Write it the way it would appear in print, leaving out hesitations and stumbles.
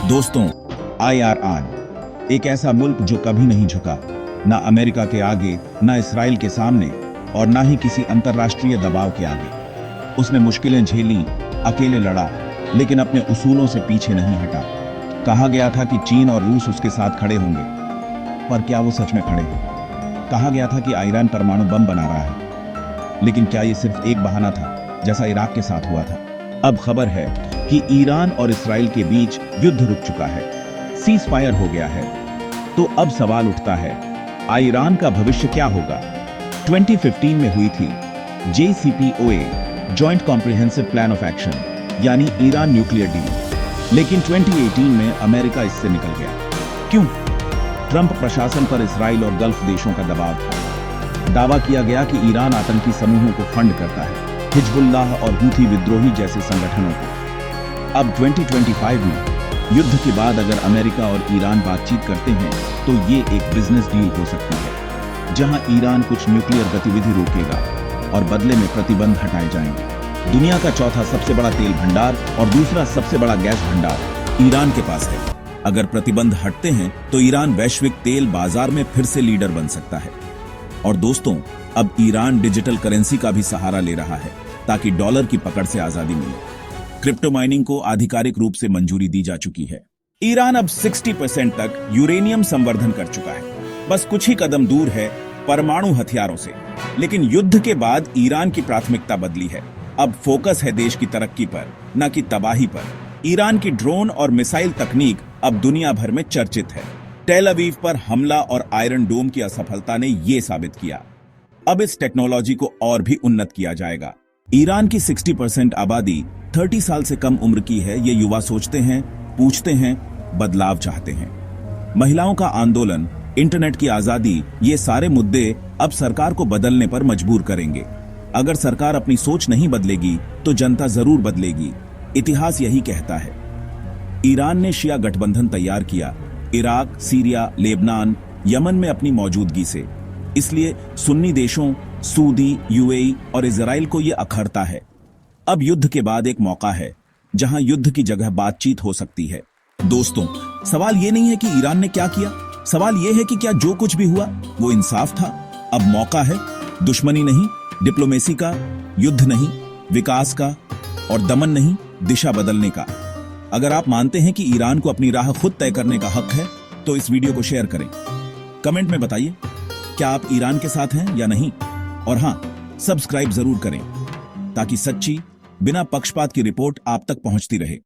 दोस्तों, IRR एक ऐसा मुल्क जो कभी नहीं झुका, ना अमेरिका के आगे, ना इसराइल के सामने और ना ही किसी अंतर्राष्ट्रीय दबाव के आगे। उसने मुश्किलें झेली, अकेले लड़ा, लेकिन अपने उसूलों से पीछे नहीं हटा। कहा गया था कि चीन और रूस उसके साथ खड़े होंगे, पर क्या वो सच में खड़े हैं? कहा गया था कि ईरान परमाणु बम बना रहा है, लेकिन क्या ये सिर्फ एक बहाना था, जैसा इराक के साथ हुआ था? अब खबर है कि ईरान और इसराइल के बीच युद्ध रुक चुका है, सीज फायर हो गया है। तो अब सवाल उठता है, ईरान का भविष्य क्या होगा? 2015 में हुई थी JCPOA joint comprehensive plan of action, यानी ईरान न्यूक्लियर डील। लेकिन 2018 में अमेरिका इससे निकल गया। क्यों? ट्रंप प्रशासन पर इसराइल और गल्फ देशों का दबाव था। दावा किया गया कि ईरान आतंकी समूहों को फंड करता है, हिजबुल्लाह और हूथी विद्रोही जैसे संगठनों को। अब 2025 में युद्ध के बाद अगर अमेरिका और ईरान बातचीत करते हैं तो ये एक बिजनेस डील हो सकती है, जहां ईरान कुछ न्यूक्लियर गतिविधि रोकेगा और बदले में प्रतिबंध हटाए जाएंगे। दुनिया का चौथा सबसे बड़ा तेल भंडार और दूसरा सबसे बड़ा गैस भंडार ईरान के पास है। अगर प्रतिबंध हटते हैं तो ईरान वैश्विक तेल बाजार में फिर से लीडर बन सकता है। और दोस्तों, अब ईरान डिजिटल करेंसी का भी सहारा ले रहा है ताकि डॉलर की पकड़ से आजादी मिले। क्रिप्टो माइनिंग को आधिकारिक रूप से मंजूरी दी जा चुकी है। ईरान अब 60% तक यूरेनियम संवर्धन कर चुका है, बस कुछ ही कदम दूर है परमाणु हथियारों से। लेकिन युद्ध के बाद ईरान की प्राथमिकता बदली है। अब फोकस है देश की तरक्की पर, न कि तबाही पर। ईरान की ड्रोन और मिसाइल तकनीक अब दुनिया भर में चर्चित है। टेल अवीव पर हमला और आयरन डोम की असफलता ने यह साबित किया। अब इस टेक्नोलॉजी को और भी उन्नत किया जाएगा। ईरान की 60% आबादी 30 साल से कम उम्र की है। ये युवा सोचते हैं, पूछते हैं, बदलाव चाहते हैं। महिलाओं का आंदोलन, इंटरनेट की आजादी, ये सारे मुद्दे अब सरकार को बदलने पर मजबूर करेंगे। अगर सरकार अपनी सोच नहीं बदलेगी तो जनता जरूर बदलेगी। इतिहास यही कहता है। ईरान ने शिया गठबंधन तैयार किया, इराक, सीरिया, लेबनान, यमन में अपनी मौजूदगी से। इसलिए सुन्नी देशों सऊदी, UAE और इजराइल को यह अखरता है। अब युद्ध के बाद एक मौका है जहां युद्ध की जगह बातचीत हो सकती है। दोस्तों, सवाल यह नहीं है कि ईरान ने क्या किया, सवाल यह है कि क्या जो कुछ भी हुआ वो इंसाफ था। अब मौका है दुश्मनी नहीं, डिप्लोमेसी का, युद्ध नहीं, विकास का, और दमन नहीं, दिशा बदलने का। अगर आप मानते हैं कि ईरान को अपनी राह खुद तय करने का हक है तो इस वीडियो को शेयर करें। कमेंट में बताइए, क्या आप ईरान के साथ हैं या नहीं? और हां, सब्सक्राइब जरूर करें ताकि सच्ची, बिना पक्षपात की रिपोर्ट आप तक पहुंचती रहे।